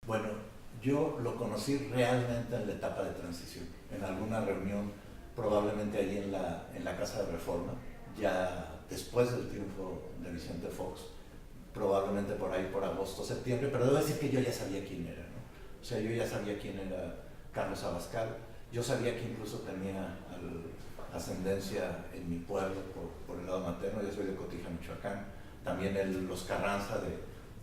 Bueno, yo lo conocí realmente en la etapa de transición, en alguna reunión, probablemente allí en la Casa de Reforma, ya después del triunfo de Vicente Fox, probablemente por ahí por agosto, septiembre, pero debo decir que yo ya sabía quién era, ¿no? O sea, yo ya sabía quién era Carlos Abascal, yo sabía que incluso tenía ascendencia en mi pueblo por el lado materno, yo soy de Cotija, Michoacán, también los Carranza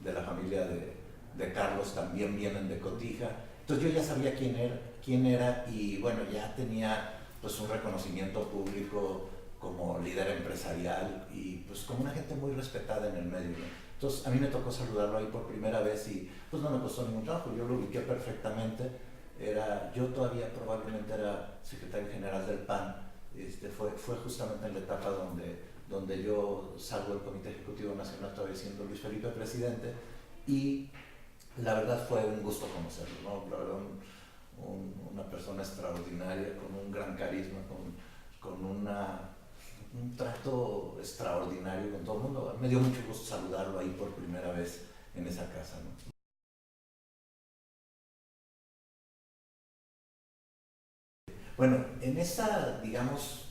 de la familia de Carlos también vienen de Cotija, entonces yo ya sabía quién era y bueno, ya tenía pues un reconocimiento público como líder empresarial y pues como una gente muy respetada en el medio, ¿no? Entonces a mí me tocó saludarlo ahí por primera vez y pues no me costó ningún trabajo, yo lo ubiqué perfectamente, yo todavía probablemente era secretario general del PAN, fue justamente en la etapa donde yo salgo del Comité Ejecutivo Nacional todavía siendo Luis Felipe presidente y la verdad fue un gusto conocerlo, ¿no? La verdad, una persona extraordinaria, con un gran carisma, con un trato extraordinario con todo el mundo. Me dio mucho gusto saludarlo ahí por primera vez en esa casa, ¿no? Bueno, en esa, digamos,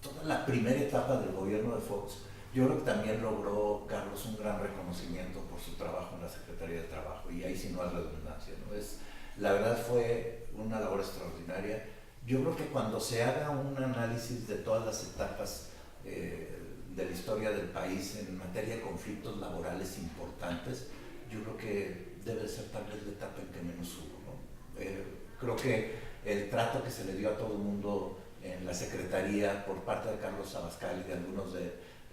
toda la primera etapa del gobierno de Fox, yo creo que también logró Carlos un gran reconocimiento por su trabajo en la Secretaría de Trabajo, y ahí sí no es redundancia, ¿no? La verdad fue una labor extraordinaria. Yo creo que cuando se haga un análisis de todas las etapas de la historia del país en materia de conflictos laborales importantes, yo creo que debe ser tal vez la etapa en que menos hubo, ¿no? Creo que el trato que se le dio a todo el mundo en la Secretaría por parte de Carlos Abascal y de algunos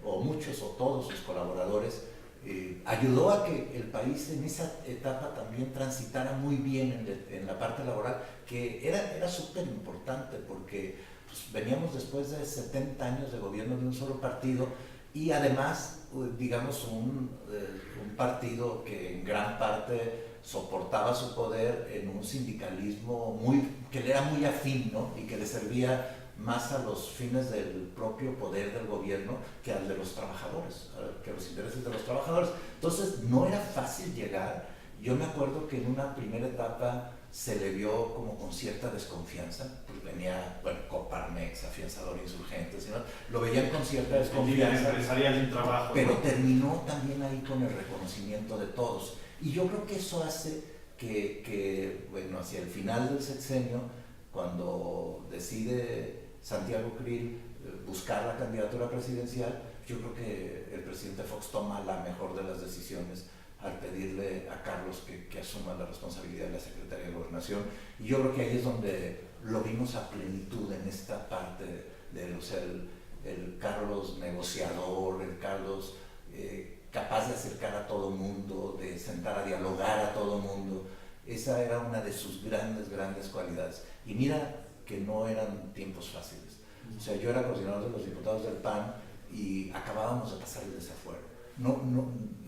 o muchos o todos sus colaboradores, ayudó a que el país en esa etapa también transitara muy bien en la parte laboral, que era súper importante porque pues, veníamos después de 70 años de gobierno de un solo partido y además, digamos, un partido que en gran parte soportaba su poder en un sindicalismo que le era muy afín, ¿no? Y que le servía más a los fines del propio poder del gobierno que al de los trabajadores, que a los intereses de los trabajadores. Entonces no era fácil llegar. Yo me acuerdo que en una primera etapa se le vio como con cierta desconfianza, pues venía, bueno, Coparmex, afianzador insurgente, sino, lo veían con cierta desconfianza, empresarial en trabajo, pero ¿no? terminó también ahí con el reconocimiento de todos. Y yo creo que eso hace bueno, hacia el final del sexenio, cuando decide Santiago Krill buscar la candidatura presidencial, yo creo que el presidente Fox toma la mejor de las decisiones al pedirle a Carlos que asuma la responsabilidad de la Secretaría de Gobernación. Y yo creo que ahí es donde lo vimos a plenitud en esta parte o sea, el Carlos negociador, el Carlos capaz de acercar a todo mundo, de sentar a dialogar a todo mundo. Esa era una de sus grandes, grandes cualidades. Y mira que no eran tiempos fáciles. O sea, yo era coordinador de los diputados del PAN y acabábamos de pasar el desafuero.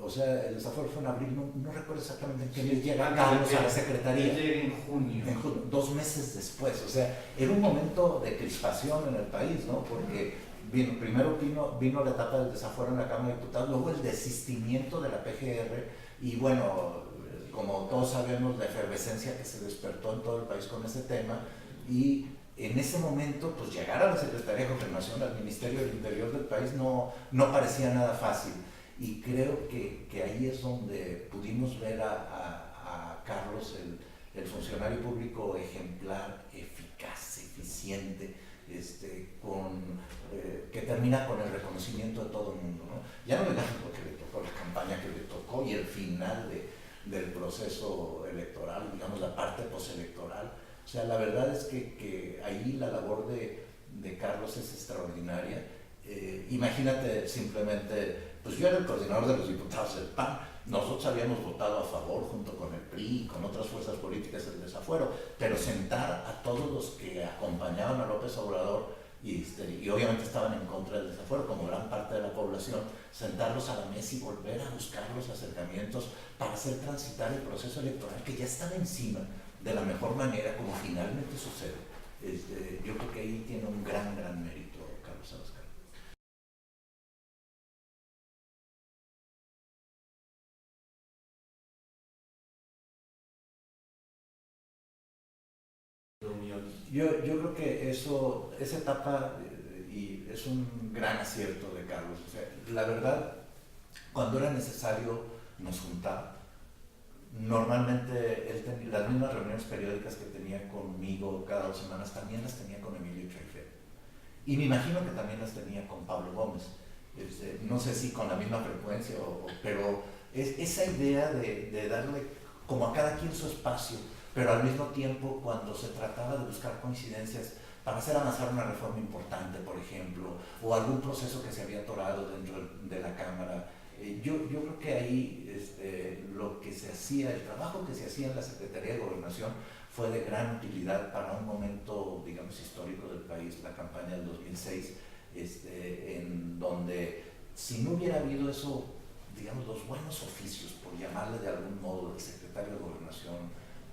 O sea, el desafuero fue en abril, no recuerdo exactamente en qué mes llega Carlos a la secretaría. Llega en junio. 2 meses después. O sea, era un momento de crispación en el país, ¿no? Porque primero vino la etapa del desafuero en la Cámara de Diputados, luego el desistimiento de la PGR y bueno, como todos sabemos, la efervescencia que se despertó en todo el país con ese tema y en ese momento, pues llegar a la Secretaría de Gobernación, al Ministerio del Interior del país, no parecía nada fácil. Y creo que ahí es donde pudimos ver a Carlos, el funcionario público ejemplar, eficaz, eficiente, que termina con el reconocimiento de todo el mundo, ¿no? Ya no digamos lo que le tocó, la campaña que le tocó y el final del proceso electoral, digamos la parte postelectoral. O sea, la verdad es que ahí la labor de Carlos es extraordinaria. Imagínate simplemente, pues yo era el coordinador de los diputados del PAN, nosotros habíamos votado a favor junto con el PRI y con otras fuerzas políticas del desafuero, pero sentar a todos los que acompañaban a López Obrador y obviamente estaban en contra del desafuero, como gran parte de la población, sentarlos a la mesa y volver a buscar los acercamientos para hacer transitar el proceso electoral que ya estaba encima de la mejor manera, como finalmente sucede. Yo creo que ahí tiene un gran, gran mérito Carlos Abascal. Yo creo que esa etapa y es un gran acierto de Carlos. O sea, la verdad, cuando era necesario nos juntaba. Normalmente las mismas reuniones periódicas que tenía conmigo cada 2 semanas también las tenía con Emilio Chaifet. Y me imagino que también las tenía con Pablo Gómez. No sé si con la misma frecuencia, pero esa idea de darle como a cada quien su espacio, pero al mismo tiempo cuando se trataba de buscar coincidencias para hacer avanzar una reforma importante, por ejemplo, o algún proceso que se había atorado dentro de la Cámara. Yo creo que ahí lo que se hacía, el trabajo que se hacía en la Secretaría de Gobernación fue de gran utilidad para un momento, digamos, histórico del país, la campaña del 2006, en donde si no hubiera habido eso, digamos, los buenos oficios, por llamarle de algún modo, del secretario de Gobernación,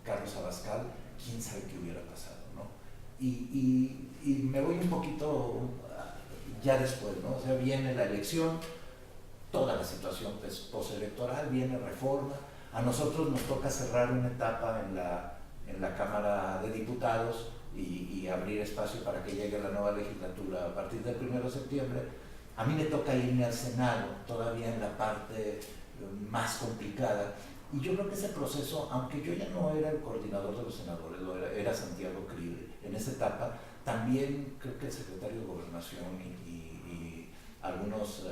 Carlos Abascal, quién sabe qué hubiera pasado, ¿no? Y me voy un poquito ya después, ¿no? O sea, viene la elección, toda la situación postelectoral, viene reforma, a nosotros nos toca cerrar una etapa en la Cámara de Diputados y abrir espacio para que llegue la nueva legislatura a partir del 1 de septiembre. A mí me toca irme al Senado, todavía en la parte más complicada, y yo creo que ese proceso, aunque yo ya no era el coordinador de los senadores, era Santiago Krill en esa etapa, también creo que el secretario de Gobernación y algunos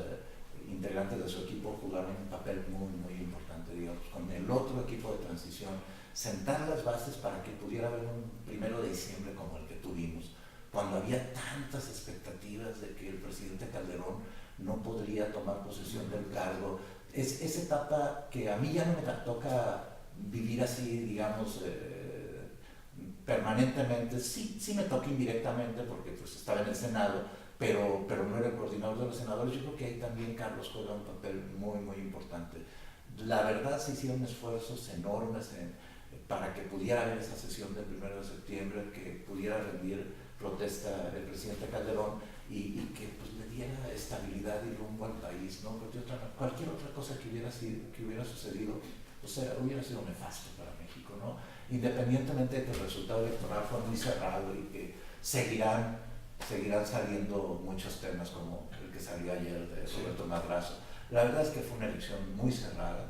integrantes de su equipo jugaron un papel muy importante, digamos, con el otro equipo de transición, sentar las bases para que pudiera haber un 1 de diciembre como el que tuvimos, cuando había tantas expectativas de que el presidente Calderón no podría tomar posesión del cargo. Es esa etapa que a mí ya no me toca vivir así, digamos, permanentemente. Sí me toca indirectamente porque pues, estaba en el Senado, pero no era el coordinador de los senadores. Yo creo que ahí también Carlos juega un papel muy importante. La verdad se hicieron esfuerzos enormes para que pudiera haber esa sesión del 1 de septiembre, que pudiera rendir protesta el presidente Calderón y que pues, le diera estabilidad y rumbo al país, ¿no? Cualquier otra cosa que hubiera sucedido, o sea, hubiera sido nefasto para México, ¿no? Independientemente de que el resultado electoral fue muy cerrado y que seguirán saliendo muchos temas como el que salió ayer sobre Tomás Razo. La verdad es que fue una elección muy cerrada,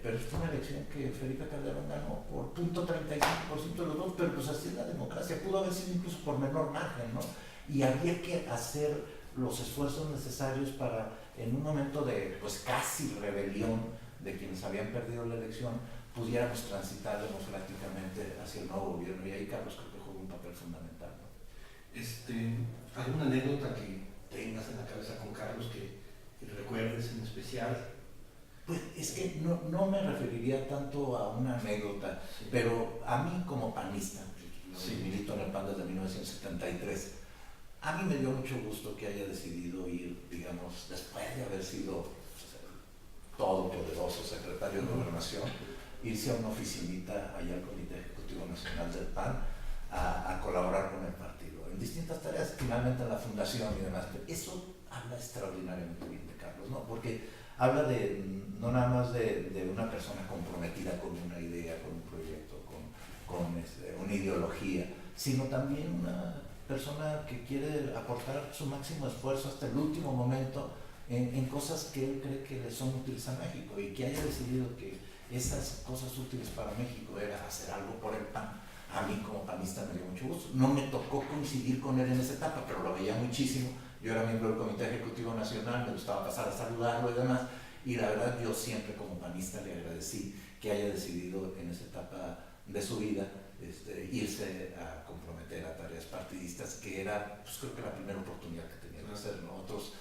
pero fue una elección que Felipe Calderón ganó por 0.35% de los votos, pero pues así es la democracia, pudo haber sido incluso por menor margen, ¿no? Y había que hacer los esfuerzos necesarios para, en un momento de pues casi rebelión de quienes habían perdido la elección, pudiéramos transitar democráticamente hacia el nuevo gobierno, y ahí Carlos creo que jugó un papel fundamental, ¿no? ¿Alguna anécdota que tengas en la cabeza con Carlos que recuerdes en especial? Pues es que no me referiría tanto a una anécdota, sí, pero a mí como panista, sí, milito en el PAN desde 1973, a mí me dio mucho gusto que haya decidido ir, digamos, después de haber sido todopoderoso secretario de Gobernación, irse a una oficinita allá al Comité Ejecutivo Nacional del PAN a colaborar con el partido en distintas tareas, finalmente en la fundación y demás. Pero eso habla extraordinariamente bien de Carlos, ¿no? Porque habla no nada más de una persona comprometida con una idea, con un proyecto, con una ideología, sino también una persona que quiere aportar su máximo esfuerzo hasta el último momento en cosas que él cree que le son útiles a México, y que haya decidido que esas cosas útiles para México era hacer algo por el PAN. A mí como panista me dio mucho gusto. No me tocó coincidir con él en esa etapa, pero lo veía muchísimo. Yo era miembro del Comité Ejecutivo Nacional, me gustaba pasar a saludarlo y demás, y la verdad yo siempre como panista le agradecí que haya decidido en esa etapa de su vida irse a comprometer a tareas partidistas, que era, pues creo que la primera oportunidad que tenía de hacer, ¿no? Otros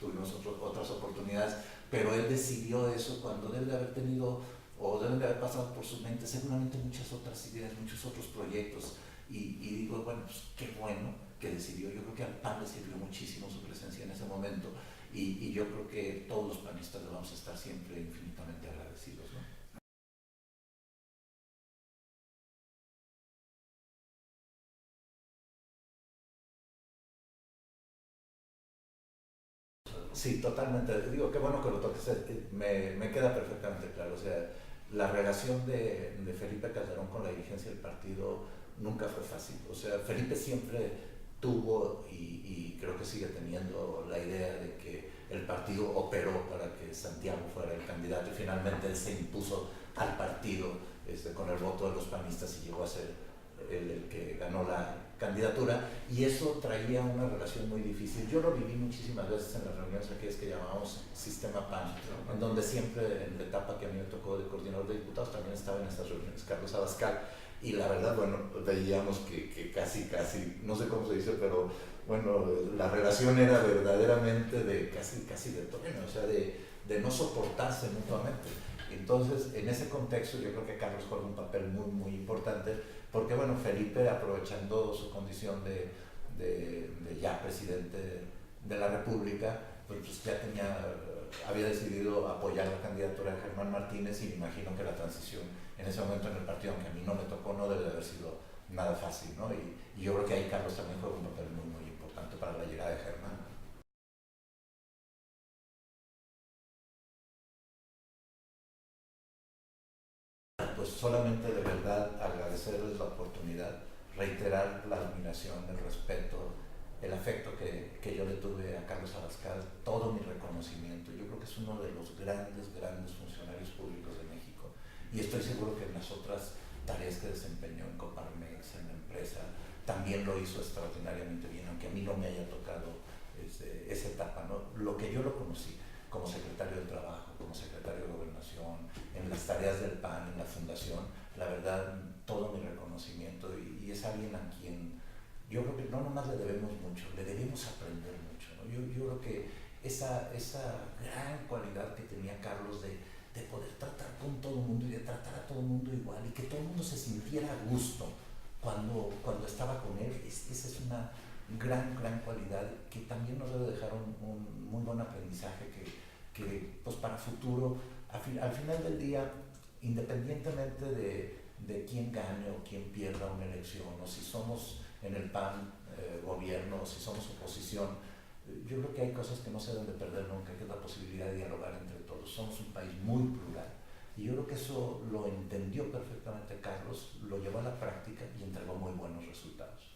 tuvimos otras oportunidades, pero él decidió eso cuando debe de haber tenido, o deben de haber pasado por su mente seguramente muchas otras ideas, muchos otros proyectos, y digo, bueno, pues qué bueno que decidió. Yo creo que al PAN le sirvió muchísimo su presencia en ese momento, y yo creo que todos los panistas le vamos a estar siempre infinitamente agradecidos, ¿no? Sí, totalmente. Digo, qué bueno que lo toques. Me queda perfectamente claro. O sea, la relación de Felipe Calderón con la dirigencia del partido nunca fue fácil. O sea, Felipe siempre tuvo y creo que sigue teniendo la idea de que el partido operó para que Santiago fuera el candidato y finalmente él se impuso al partido con el voto de los panistas y llegó a ser el que ganó la candidatura, y eso traía una relación muy difícil. Yo lo viví muchísimas veces en las reuniones aquellas que llamamos Sistema PAN, en donde siempre en la etapa que a mí me tocó de coordinador de diputados también estaba en estas reuniones Carlos Abascal, y la verdad, bueno, veíamos que casi, no sé cómo se dice, pero bueno, la relación era verdaderamente de casi de trueno, o sea, de no soportarse mutuamente. Entonces, en ese contexto, yo creo que Carlos juega un papel muy importante, porque, bueno, Felipe, aprovechando su condición de ya presidente de la República, pues ya había decidido apoyar la candidatura de Germán Martínez, y me imagino que la transición en ese momento en el partido, aunque a mí no me tocó, no debe de haber sido nada fácil, ¿no? Y yo creo que ahí Carlos también juega un papel muy importante para la llegada de Germán. Pues solamente de verdad agradecerles la oportunidad, reiterar la admiración, el respeto, el afecto que yo le tuve a Carlos Abascal, todo mi reconocimiento. Yo creo que es uno de los grandes funcionarios públicos de México, y estoy seguro que en las otras tareas que desempeñó en Coparmex, en la empresa, también lo hizo extraordinariamente bien, aunque a mí no me haya tocado esa etapa, ¿no? Lo que yo lo conocí como secretario de Trabajo, como secretario de Gobernación, en las tareas del PAN, en la fundación, la verdad, todo mi reconocimiento, y es alguien a quien yo creo que no nomás le debemos mucho, le debemos aprender mucho, ¿no? Yo creo que esa gran cualidad que tenía Carlos de poder tratar con todo el mundo y de tratar a todo el mundo igual, y que todo el mundo se sintiera a gusto cuando estaba con él, esa es una gran cualidad que también nos debe dejar un muy buen aprendizaje que pues para futuro, al final del día, independientemente de quién gane o quién pierda una elección, o si somos en el PAN gobierno, o si somos oposición, yo creo que hay cosas que no se deben de perder nunca, que es la posibilidad de dialogar entre todos. Somos un país muy plural, y yo creo que eso lo entendió perfectamente Carlos, lo llevó a la práctica y entregó muy buenos resultados.